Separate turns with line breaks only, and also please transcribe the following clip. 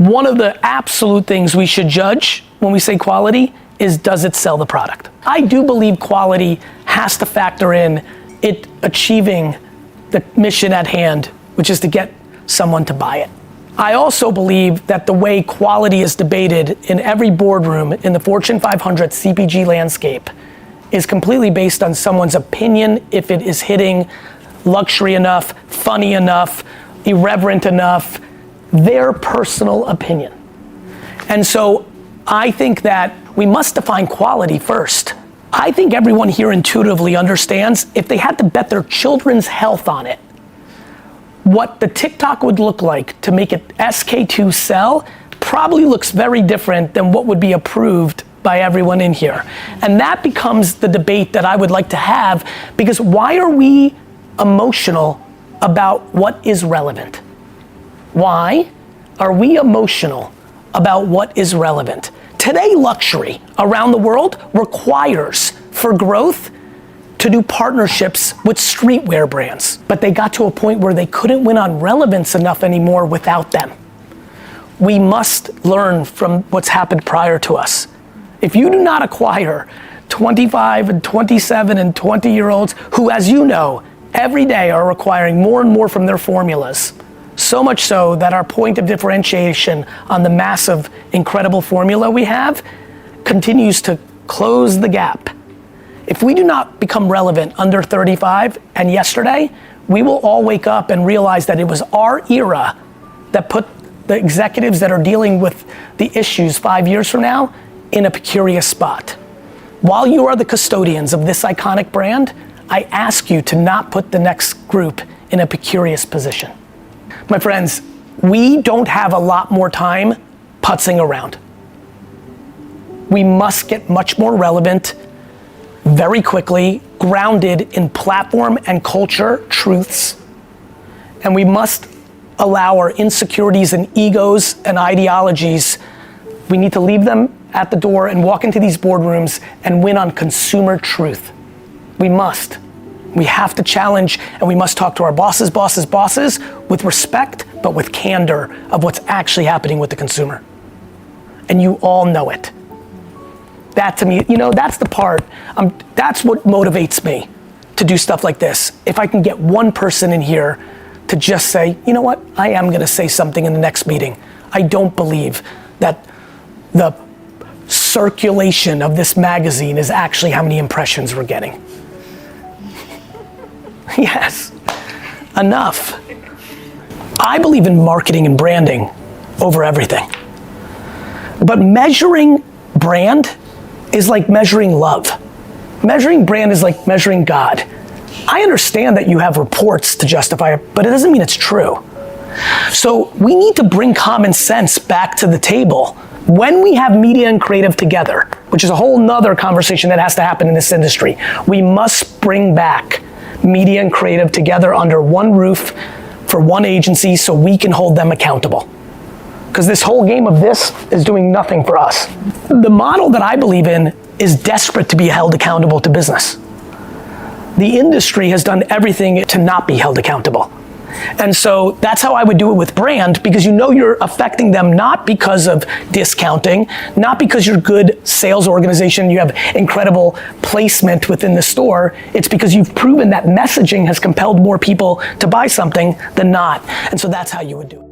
one of the absolute things we should judge when we say quality is, does it sell the product? I do believe quality has to factor in it achieving the mission at hand, which is to get someone to buy it. I also believe that the way quality is debated in every boardroom in the Fortune 500 CPG landscape is completely based on someone's opinion, if it is hitting luxury enough, funny enough, irreverent enough, their personal opinion. And so I think that we must define quality first. I think everyone here intuitively understands if they had to bet their children's health on it, what the TikTok would look like to make it SK2 sell probably looks very different than what would be approved by everyone in here. And that becomes the debate that I would like to have, because why are we emotional about what is relevant? Why are we emotional about what is relevant? Today, luxury around the world requires, for growth, to do partnerships with streetwear brands. But they got to a point where they couldn't win on relevance enough anymore without them. We must learn from what's happened prior to us. If you do not acquire 25 and 27 and 20-year-olds who, as you know, every day are requiring more and more from their formulas, so much so that our point of differentiation on the massive, incredible formula we have continues to close the gap. If we do not become relevant under 35 and yesterday, we will all wake up and realize that it was our era that put the executives that are dealing with the issues 5 years from now in a precarious spot. While you are the custodians of this iconic brand, I ask you to not put the next group in a precarious position. My friends, we don't have a lot more time putzing around. We must get much more relevant very quickly, grounded in platform and culture truths. And we must allow our insecurities and egos and ideologies, we need to leave them at the door and walk into these boardrooms and win on consumer truth. We must. We have to challenge, and we must talk to our bosses with respect, but with candor of what's actually happening with the consumer. And you all know it. That to me, that's the part, that's what motivates me to do stuff like this. If I can get one person in here to just say, you know what, I am gonna say something in the next meeting. I don't believe that the circulation of this magazine is actually how many impressions we're getting. Yes, enough. I believe in marketing and branding over everything. But measuring brand is like measuring love. Measuring brand is like measuring God. I understand that you have reports to justify it, but it doesn't mean it's true. So we need to bring common sense back to the table when we have media and creative together, which is a whole nother conversation that has to happen in this industry. We must bring back media and creative together under one roof for one agency so we can hold them accountable. Because this whole game of this is doing nothing for us. The model that I believe in is desperate to be held accountable to business. The industry has done everything to not be held accountable. And so that's how I would do it with brand, because you're affecting them not because of discounting, not because you're a good sales organization, you have incredible placement within the store. It's because you've proven that messaging has compelled more people to buy something than not. And so that's how you would do it.